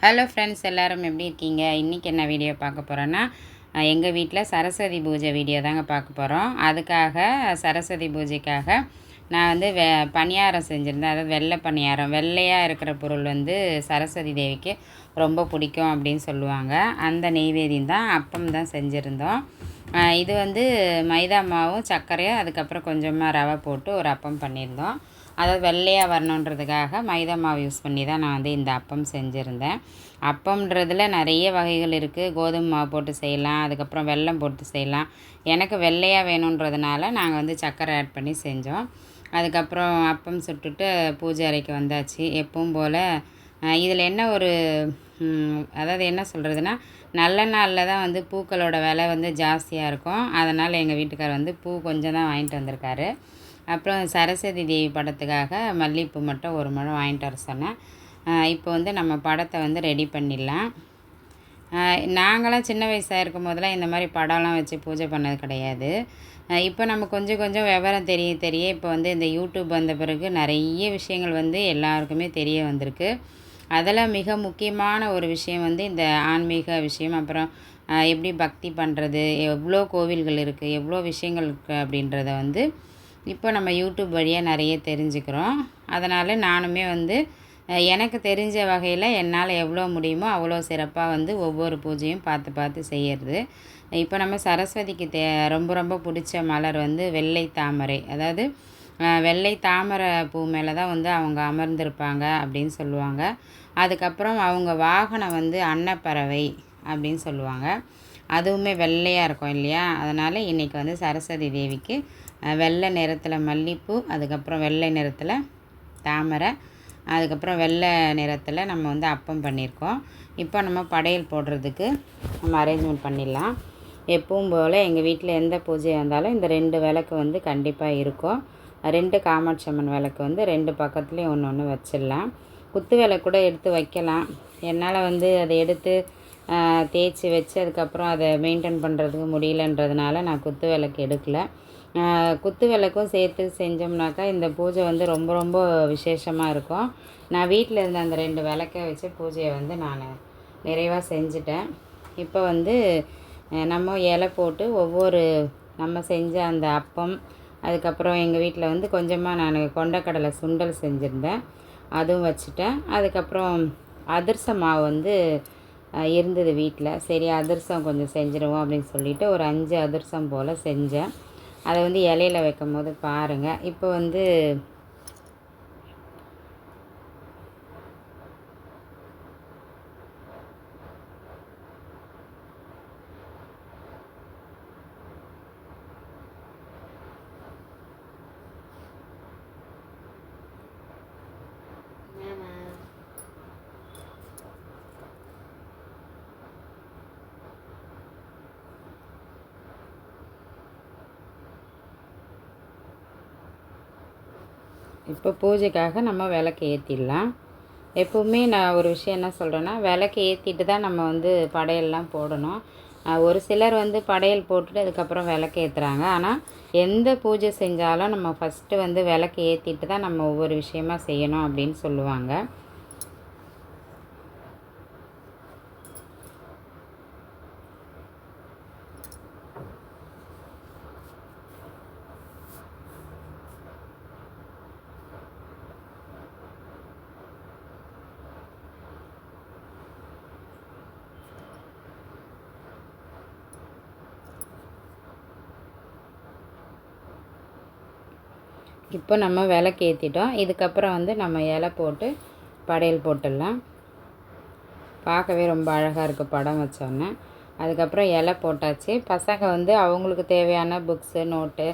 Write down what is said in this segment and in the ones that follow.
Hello friends, எல்லோரும் எப்படி இருக்கீங்க? இன்றைக்கி என்ன வீடியோ பார்க்க போகிறோன்னா, எங்கள் வீட்டில் சரஸ்வதி பூஜை வீடியோ தாங்க பார்க்க போகிறோம். அதுக்காக சரஸ்வதி பூஜைக்காக நான் வந்து பணியாரம் செஞ்சுருந்தேன். அதாவது வெள்ளை பணியாரம். வெள்ளையாக இருக்கிற பொருள் வந்து சரஸ்வதி தேவிக்கு ரொம்ப பிடிக்கும் அப்படின்னு சொல்லுவாங்க. அந்த நெய்வேதியம் தான், அப்பம் தான் செஞ்சுருந்தோம். இது வந்து மைதா மாவும் சர்க்கரையும் அதுக்கப்புறம் கொஞ்சமாக ரவை போட்டு ஒரு அப்பம் பண்ணியிருந்தோம். அதாவது வெள்ளையாக வரணுன்றதுக்காக மைதா மாவு யூஸ் பண்ணி தான் நான் வந்து இந்த அப்பம் செஞ்சுருந்தேன். அப்பம்ன்றதில் நிறைய வகைகள் இருக்குது. கோதுமை மாவு போட்டு செய்யலாம், அதுக்கப்புறம் வெல்லம் போட்டு செய்யலாம். எனக்கு வெள்ளையாக வேணுன்றதுனால நாங்கள் வந்து சர்க்கரை ஆட் பண்ணி செஞ்சோம். அதுக்கப்புறம் அப்பம் சுட்டுட்டு பூஜை அறைக்கு வந்தாச்சு. எப்பவும் போல் இதில் என்ன ஒரு அதாவது என்ன சொல்கிறதுனா, நல்ல நாளில் தான் வந்து பூக்களோட விலை வந்து ஜாஸ்தியாக இருக்கும். அதனால் எங்கள் வீட்டுக்கார் வந்து பூ கொஞ்சம் தான் வாங்கிட்டு வந்திருக்காரு. அப்புறம் சரஸ்வதி தேவி படத்துக்காக மல்லிகைப்பூ மட்டும் ஒரு முழம் வாங்கிட்டு வர சொன்னேன். இப்போ வந்து நம்ம படத்தை வந்து ரெடி பண்ணிடலாம். நாங்களாம் சின்ன வயசாக இருக்கும் போதெல்லாம் இந்த மாதிரி படம்லாம் வச்சு பூஜை பண்ணது கிடையாது. இப்போ நம்ம கொஞ்சம் கொஞ்சம் விவரம் தெரிய இப்போ வந்து இந்த யூடியூப் வந்த பிறகு நிறைய விஷயங்கள் வந்து எல்லாருக்குமே தெரிய வந்திருக்கு. அதில் மிக முக்கியமான ஒரு விஷயம் வந்து இந்த ஆன்மீக விஷயம். அப்புறம் எப்படி பக்தி பண்ணுறது, எவ்வளோ கோவில்கள் இருக்குது, எவ்வளோ விஷயங்கள் இருக்குது அப்படின்றத வந்து இப்போ நம்ம யூடியூப் வழியாக நிறைய தெரிஞ்சுக்கிறோம். அதனால் நானுமே வந்து எனக்கு தெரிஞ்ச வகையில் என்னால் எவ்வளோ முடியுமோ அவ்வளோ சிறப்பாக வந்து ஒவ்வொரு பூஜையும் பார்த்து பார்த்து செய்கிறது. இப்போ நம்ம சரஸ்வதிக்கு ரொம்ப ரொம்ப பிடிச்ச மலர் வந்து வெள்ளை தாமரை. அதாவது வெள்ளை தாமரை பூ மேலே தான் வந்து அவங்க அமர்ந்திருப்பாங்க அப்படின்னு சொல்லுவாங்க. அதுக்கப்புறம் அவங்க வாகனம் வந்து அன்னப்பறவை அப்படின்னு சொல்லுவாங்க. அதுவுமே வெள்ளையாக இருக்கும் இல்லையா? அதனால் இன்றைக்கி வந்து சரஸ்வதி தேவிக்கு வெள்ளை நிறத்தில் மல்லிகைப்பூ, அதுக்கப்புறம் வெள்ளை நிறத்தில் தாமரை, அதுக்கப்புறம் வெள்ளை நிறத்தில் நம்ம வந்து அப்பம் பண்ணியிருக்கோம். இப்போ நம்ம படையல் போடுறதுக்கு நம்ம அரேஞ்ச்மெண்ட் பண்ணிடலாம். எப்பவும் போல் எங்கள் வீட்டில் எந்த பூஜையாக இருந்தாலும் இந்த 2 விளக்கு வந்து கண்டிப்பாக இருக்கும். 2 காமாட்சி அம்மன் விளக்கு வந்து 2 பக்கத்துலேயும் ஒன்று ஒன்று வச்சிடலாம். குத்து விளக்கு கூட எடுத்து வைக்கலாம். என்னால் வந்து அதை எடுத்து தேய்ச்சி வச்சு அதுக்கப்புறம் அதை மெயின்டைன் பண்ணுறதுக்கு முடியலன்றதுனால நான் குத்து விளக்கு எடுக்கலை. குத்து விளக்கும் சேர்த்து செஞ்சோம்னாக்கா இந்த பூஜை வந்து ரொம்ப ரொம்ப விசேஷமாக இருக்கும். நான் வீட்டில் இருந்த அந்த 2 விளக்கை வச்சு பூஜையை வந்து நான் நிறைவாக செஞ்சுட்டேன். இப்போ வந்து நம்ம இலை போட்டு ஒவ்வொரு நம்ம செஞ்ச அந்த அப்பம், அதுக்கப்புறம் எங்கள் வீட்டில் வந்து கொஞ்சமாக நான் கொண்டக்கடலை சுண்டல் செஞ்சுருந்தேன், அதுவும் வச்சுட்டேன். அதுக்கப்புறம் அதிரச மாவு வந்து இருந்தது வீட்டில். சரி, அதிரசம் கொஞ்சம் செஞ்சுருவோம் அப்படின்னு சொல்லிவிட்டு ஒரு 5 அதிரசம் போல் செஞ்சேன். அதை வந்து இலையில வைக்கும் போது பாருங்கள். இப்போ வந்து இப்போ பூஜைக்காக நம்ம விளக்கு ஏற்றிடலாம். எப்போவுமே நான் ஒரு விஷயம் என்ன சொல்கிறேன்னா, விளக்கு ஏற்றிட்டு தான் நம்ம வந்து படையல்லாம் போடணும். ஒரு சிலர் வந்து படையல் போட்டுட்டு அதுக்கப்புறம் விளக்கு ஏற்றுறாங்க. ஆனால் எந்த பூஜை செஞ்சாலும் நம்ம ஃபஸ்ட்டு வந்து விளக்கு ஏற்றிட்டு தான் நம்ம ஒவ்வொரு விஷயமா செய்யணும் அப்படின்னு சொல்லுவாங்க. இப்போ நம்ம விளக்கு ஏற்றிட்டோம். இதுக்கப்புறம் வந்து நம்ம இலை போட்டு படையல் போட்டுடலாம். பார்க்கவே ரொம்ப அழகாக இருக்குது படம் வச்சோன்னே. அதுக்கப்புறம் இலை போட்டாச்சு. பசங்க வந்து அவங்களுக்கு தேவையான புக்ஸு, நோட்டு,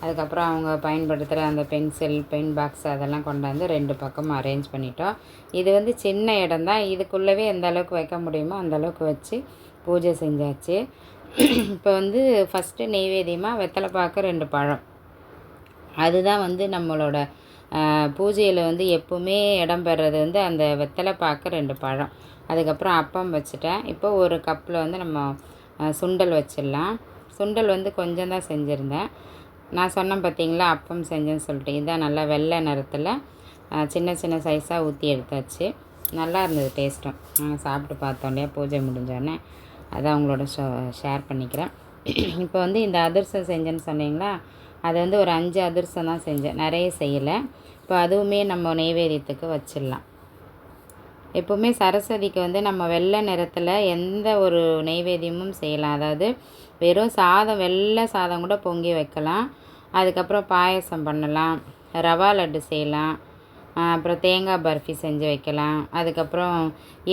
அதுக்கப்புறம் அவங்க பயன்படுத்துகிற அந்த பென்சில், பென் பாக்ஸ் அதெல்லாம் கொண்டாந்து 2 பக்கமும் அரேஞ்ச் பண்ணிட்டோம். இது வந்து சின்ன இடம் தான். இதுக்குள்ளவே எந்த அளவுக்கு வைக்க முடியுமோ அந்தளவுக்கு வச்சு பூஜை செஞ்சாச்சு. இப்போ வந்து ஃபஸ்ட்டு நெய்வேத்தியமாக வெத்தலை பாக்கு 2 பழம். அதுதான் வந்து நம்மளோட பூஜையில் வந்து எப்போவுமே இடம்பெறது வந்து அந்த வெத்தலை பாக்கு 2 பழம். அதுக்கப்புறம் அப்பம் வச்சுட்டேன். இப்போ ஒரு கப்பில் வந்து நம்ம சுண்டல் வச்சிடலாம். சுண்டல் வந்து கொஞ்சம் தான் செஞ்சுருந்தேன். நான் சொன்னேன் பார்த்தீங்களா, அப்பம் செஞ்சேன்னு சொல்லிட்டு. இதான் நல்லா வெள்ளை நிறத்தில் சின்ன சின்ன சைஸாக ஊற்றி எடுத்தாச்சு. நல்லா இருந்தது டேஸ்ட்டும். நாங்கள் சாப்பிட்டு பார்த்தோம் இல்லையா பூஜை முடிஞ்சோடனே, அதை அவங்களோட ஷேர் பண்ணிக்கிறேன். இப்போ வந்து இந்த அதிரசம் செஞ்சேன்னு சொன்னீங்களா, அதை வந்து ஒரு 5 அதிரசம் தான் செஞ்சேன், நிறைய செய்யலை. இப்போ அதுவுமே நம்ம நெய்வேத்தியத்துக்கு வச்சிடலாம். எப்போவுமே சரஸ்வதிக்கு வந்து நம்ம வெள்ளை நிறத்தில் எந்த ஒரு நெய்வேத்தியமும் செய்யலாம். அதாவது வெறும் சாதம், வெள்ளை சாதம் கூட பொங்கி வைக்கலாம். அதுக்கப்புறம் பாயசம் பண்ணலாம், ரவா லட்டு செய்யலாம், அப்புறம் தேங்காய் பர்ஃபி செஞ்சு வைக்கலாம். அதுக்கப்புறம்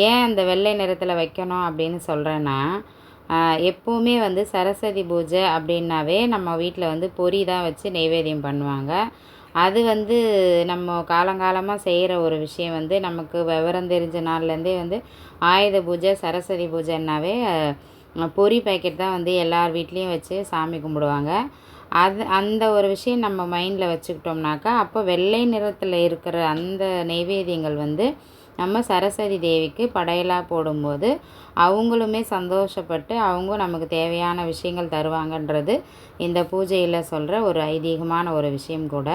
ஏன் அந்த வெள்ளை நிறத்தில் வைக்கணும் அப்படின்னு சொல்கிறேன்னா, எப்போவுமே வந்து சரஸ்வதி பூஜை அப்படின்னாவே நம்ம வீட்டில் வந்து பொரி தான் வச்சு நெய்வேத்தியம் பண்ணுவாங்க. அது வந்து நம்ம காலங்காலமாக செய்கிற ஒரு விஷயம். வந்து நமக்கு விவரம் தெரிஞ்ச நாள்லேருந்தே வந்து ஆயுத பூஜை, சரஸ்வதி பூஜைன்னாவே பொரி பேக்கெட் தான் வந்து எல்லார் வீட்லேயும் வச்சு சாமி கும்பிடுவாங்க. அந்த ஒரு விஷயம் நம்ம மைண்டில் வச்சுக்கிட்டோம்னாக்கா, அப்போ வெள்ளை நிறத்தில் இருக்கிற அந்த நெய்வேத்தியங்கள் வந்து நம்ம சரஸ்வதி தேவிக்கு படையலாக போடும்போது அவங்களுமே சந்தோஷப்பட்டு அவங்க நமக்கு தேவையான விஷயங்கள் தருவாங்கன்றது இந்த பூஜையில் சொல்கிற ஒரு ஐதீகமான ஒரு விஷயம் கூட.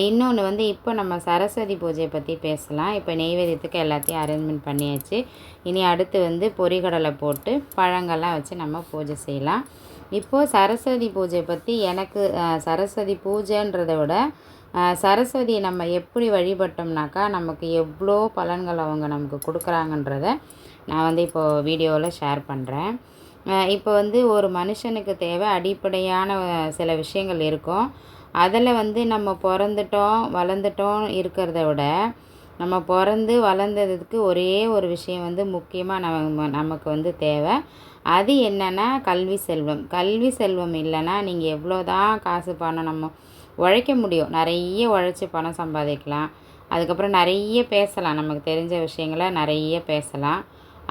இன்னொன்று வந்து இப்போ நம்ம சரஸ்வதி பூஜையை பற்றி பேசலாம். இப்போ நெய்வேத்தியத்துக்கு எல்லாத்தையும் அரேஞ்ச்மெண்ட் பண்ணியாச்சு. இனி அடுத்து வந்து பொரிகடலை போட்டு பழங்கள்லாம் வச்சு நம்ம பூஜை செய்யலாம். இப்போது சரஸ்வதி பூஜை பற்றி எனக்கு சரஸ்வதி பூஜைன்றதை விட சரஸ்வதியை நம்ம எப்படி வழிபட்டோம்னாக்கா நமக்கு எவ்வளோ பலன்கள் அவங்க நமக்கு கொடுக்குறாங்கன்றத நான் வந்து இப்போது வீடியோவில் ஷேர் பண்ணுறேன். இப்போ வந்து ஒரு மனுஷனுக்கு தேவை அடிப்படையான சில விஷயங்கள் இருக்கும். அதில் வந்து நம்ம பிறந்துட்டோம் வளர்ந்துட்டோம் இருக்கிறத விட, நம்ம பிறந்து வளர்ந்ததுக்கு ஒரே ஒரு விஷயம் வந்து முக்கியமாக நமக்கு வந்து தேவை. அது என்னென்னா கல்வி செல்வம். கல்வி செல்வம் இல்லைன்னா நீங்கள் எவ்வளோ தான் காசு பணம் நம்ம உழைக்க முடியும், நிறைய உழைச்சி பணம் சம்பாதிக்கலாம், அதுக்கப்புறம் நிறைய பேசலாம், நமக்கு தெரிஞ்ச விஷயங்களை நிறைய பேசலாம்.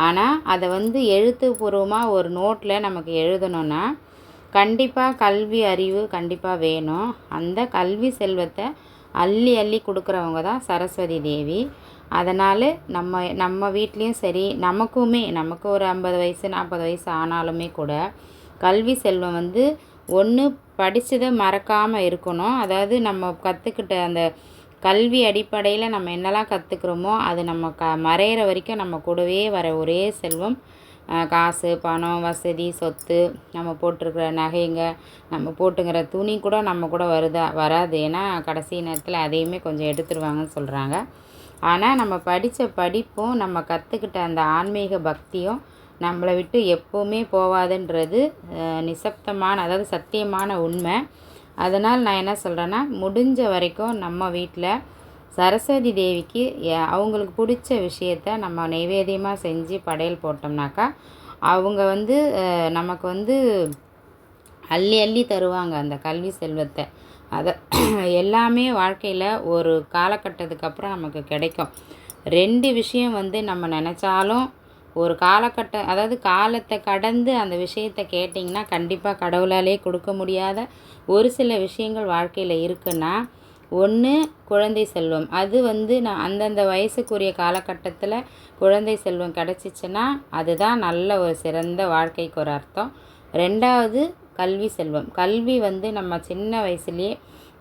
ஆனால் அதை வந்து எழுத்துப்பூர்வமாக ஒரு நோட்டில் நமக்கு எழுதணுன்னா கண்டிப்பாக கல்வி அறிவு கண்டிப்பாக வேணும். அந்த கல்வி செல்வத்தை அள்ளி அள்ளி கொடுக்குறவங்க தான் சரஸ்வதி தேவி. அதனால் நம்ம வீட்லேயும் சரி, நமக்கு ஒரு 50 வயசு 40 வயசு ஆனாலுமே கூட கல்வி செல்வம் வந்து ஒன்று படித்ததை மறக்காமல் இருக்கணும். அதாவது நம்ம கற்றுக்கிட்ட அந்த கல்வி அடிப்படையில் நம்ம என்னெல்லாம் கற்றுக்குறோமோ அது நம்ம மறையிற வரைக்கும் நம்ம கூடவே வர ஒரே செல்வம் காசு, பணம், வசதி, சொத்து, நம்ம போட்டிருக்கிற நகைங்க, நம்ம போட்டுங்கிற துணி கூட நம்ம கூட வராது. ஏன்னா கடைசி நேரத்தில் அதையுமே கொஞ்சம் எடுத்துருவாங்கன்னு சொல்கிறாங்க. ஆனால் நம்ம படித்த படிப்பும் நம்ம கற்றுக்கிட்ட அந்த ஆன்மீக பக்தியும் நம்மளை விட்டு எப்போவுமே போகாதுன்றது நிசப்தமான, அதாவது சத்தியமான உண்மை. அதனால் நான் என்ன சொல்கிறேன்னா, முடிஞ்ச வரைக்கும் நம்ம வீட்டில் சரஸ்வதி தேவிக்கு அவங்களுக்கு பிடிச்ச விஷயத்த நம்ம நைவேத்தியமாக செஞ்சு படையல் போட்டோம்னாக்கா அவங்க வந்து நமக்கு வந்து அள்ளி அள்ளி தருவாங்க அந்த கல்வி செல்வத்தை. அதை எல்லாமே வாழ்க்கையில் ஒரு காலகட்டத்துக்கு அப்புறம் நமக்கு கிடைக்கும். 2 விஷயம் வந்து நம்ம நினச்சாலும் ஒரு காலகட்டம், அதாவது காலத்தை கடந்து அந்த விஷயத்தை கேட்டிங்கன்னா கண்டிப்பாக கடவுளாலே கொடுக்க முடியாத ஒரு சில விஷயங்கள் வாழ்க்கையில் இருக்குன்னா, ஒன்று குழந்தை செல்வம். அது வந்து நான் அந்தந்த வயசுக்குரிய காலகட்டத்தில் குழந்தை செல்வம் கிடச்சிச்சின்னா அதுதான் நல்ல ஒரு சிறந்த வாழ்க்கைக்கு ஒரு அர்த்தம். 2வது கல்வி செல்வம். கல்வி வந்து நம்ம சின்ன வயசுலேயே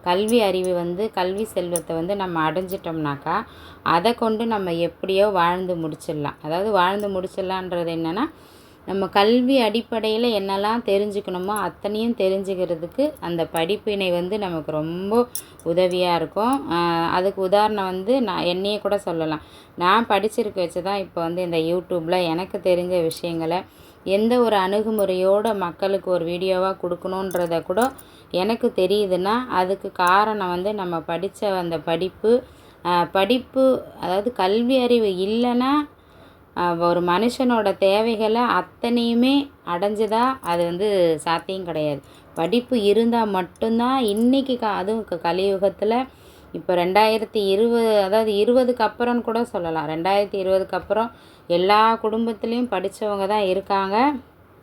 கல்வி அறிவு வந்து கல்வி செல்வத்தை வந்து நம்ம அடைஞ்சிட்டோம்னாக்கா அதை கொண்டு நம்ம எப்படியோ வாழ்ந்து முடிச்சிடலாம். அதாவது வாழ்ந்து முடிச்சிடலான்றது என்னென்னா, நம்ம கல்வி அடிப்படையில் என்னெல்லாம் தெரிஞ்சுக்கணுமோ அத்தனையும் தெரிஞ்சுக்கிறதுக்கு அந்த படிப்பினை வந்து நமக்கு ரொம்ப உதவியாக இருக்கும். அதுக்கு உதாரணம் வந்து நான் என்னையே கூட சொல்லலாம். நான் படிச்சிருக்க வச்சு தான் இப்போ வந்து இந்த யூடியூப்பில் எனக்கு தெரிஞ்ச விஷயங்களை எந்த ஒரு அணுகுமுறையோடு மக்களுக்கு ஒரு வீடியோவாக கொடுக்கணுன்றத கூட எனக்கு தெரியுதுன்னா அதுக்கு காரணம் வந்து நம்ம படித்த அந்த படிப்பு அதாவது கல்வி அறிவு இல்லைன்னா ஒரு மனுஷனோட தேவைகளை அத்தனையுமே அடைஞ்சதா அது வந்து சாத்தியம் கிடையாது. படிப்பு இருந்தால் மட்டும்தான் இன்றைக்கி அதுவும் கலியுகத்தில் இப்போ 2020, அதாவது 20க்கு அப்புறம்னு கூட சொல்லலாம். 2020க்கு அப்புறம் எல்லா குடும்பத்துலேயும் படித்தவங்க தான் இருக்காங்க.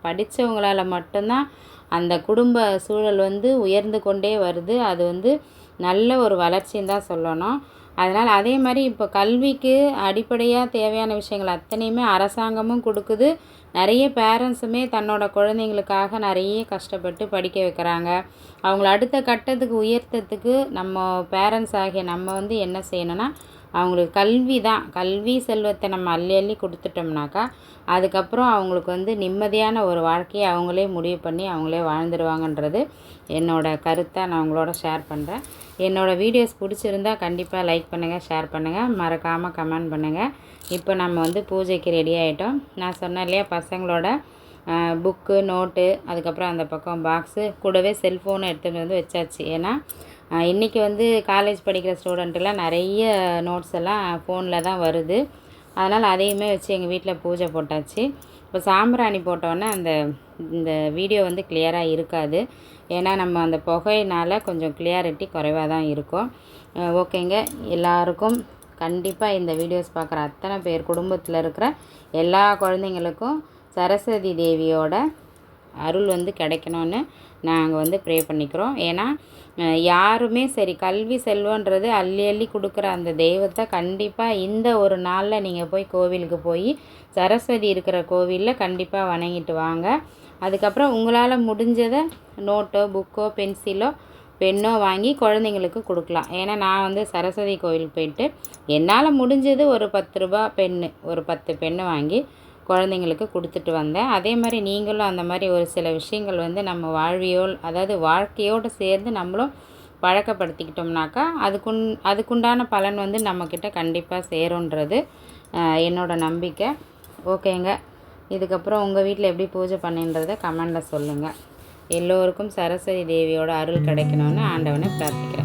படித்தவங்களால் மட்டும்தான் அந்த குடும்ப சூழல் வந்து உயர்ந்து கொண்டே வருது. அது வந்து நல்ல ஒரு வளர்ச்சின்னு தான் சொல்லணும். அதனால் அதே மாதிரி இப்போ கல்விக்கு அடிப்படையாக தேவையான விஷயங்கள் அத்தனையுமே அரசாங்கமும் கொடுக்குது. நிறைய பேரண்ட்ஸுமே தன்னோட குழந்தைங்களுக்காக நிறைய கஷ்டப்பட்டு படிக்க வைக்கிறாங்க. அவங்கள அடுத்த கட்டத்துக்கு உயர்த்தத்துக்கு நம்ம பேரண்ட்ஸ் ஆகிய நம்ம வந்து என்ன செய்யணும்னா அவங்களுக்கு கல்வி தான், கல்வி செல்வத்தை நம்ம அள்ளி அள்ளி கொடுத்துட்டோம்னாக்கா அதுக்கப்புறம் அவங்களுக்கு வந்து நிம்மதியான ஒரு வாழ்க்கையை அவங்களே முடிவு பண்ணி அவங்களே வாழ்ந்துருவாங்கன்றது என்னோடய கருத்தை நான் உங்களோட ஷேர் பண்ணுறேன். என்னோடய வீடியோஸ் பிடிச்சிருந்தா கண்டிப்பாக லைக் பண்ணுங்கள், ஷேர் பண்ணுங்கள், மறக்காமல் கமெண்ட் பண்ணுங்கள். இப்போ நம்ம வந்து பூஜைக்கு ரெடி ஆகிட்டோம். நான் சொன்னேன் இல்லையா, பசங்களோட புக்கு, நோட்டு, அதுக்கப்புறம் அந்த பக்கம் பாக்ஸு, கூடவே செல்ஃபோனை எடுத்துகிட்டு வந்து வச்சாச்சு. ஏன்னா இன்றைக்கி வந்து காலேஜ் படிக்கிற ஸ்டூடெண்ட்டெல்லாம் நிறைய நோட்ஸ் எல்லாம் ஃபோனில் தான் வருது. அதனால் அதையுமே வச்சு எங்கள் வீட்டில் பூஜை போட்டாச்சு. இப்போ சாம்பிராணி போட்டோன்னே இந்த வீடியோ வந்து கிளியராக இருக்காது. ஏன்னா நம்ம அந்த புகையினால் கொஞ்சம் கிளியாரிட்டி குறைவாக தான் இருக்கும். ஓகேங்க, எல்லாருக்கும் கண்டிப்பாக இந்த வீடியோஸ் பார்க்குற அத்தனை பேர் குடும்பத்தில் இருக்கிற எல்லா குழந்தைங்களுக்கும் சரஸ்வதி தேவியோட அருள் வந்து கிடைக்கணும்னு நாங்கள் வந்து ப்ரே பண்ணிக்கிறோம். ஏன்னா யாருமே சரி, கல்வி செல்வன்றது அள்ளி அள்ளி கொடுக்குற அந்த தெய்வத்தை கண்டிப்பாக இந்த ஒரு நாளில் நீங்கள் போய் கோவிலுக்கு போய் சரஸ்வதி இருக்கிற கோவிலில் கண்டிப்பாக வணங்கிட்டு வாங்க. அதுக்கப்புறம் உங்களால் முடிஞ்சதை நோட்டோ, புக்கோ, பென்சிலோ, பென்னோ வாங்கி குழந்தைங்களுக்கு கொடுக்கலாம். ஏன்னா நான் வந்து சரஸ்வதி கோவில் போயிட்டு என்னால் முடிஞ்சது ஒரு 10 ரூபா பென்னு, ஒரு 10 பென்னு வாங்கி குழந்தைங்களுக்கு கொடுத்துட்டு வந்தேன். அதே மாதிரி நீங்களும் அந்த மாதிரி ஒரு சில விஷயங்கள் வந்து நம்ம அதாவது வாழ்க்கையோடு சேர்ந்து நம்மளும் பழக்கப்படுத்திக்கிட்டோம்னாக்கா அதுக்குண்டான பலன் வந்து நம்மக்கிட்ட கண்டிப்பாக சேரும்ன்றது என்னோடய நம்பிக்கை. ஓகேங்க, இதுக்கப்புறம் உங்கள் வீட்டில் எப்படி பூஜை பண்ணின்றதை கமெண்டில் சொல்லுங்கள். எல்லோருக்கும் சரஸ்வதி தேவியோட அருள் கிடைக்கணும்னு ஆண்டவனை பிரார்த்திக்கிறேன்.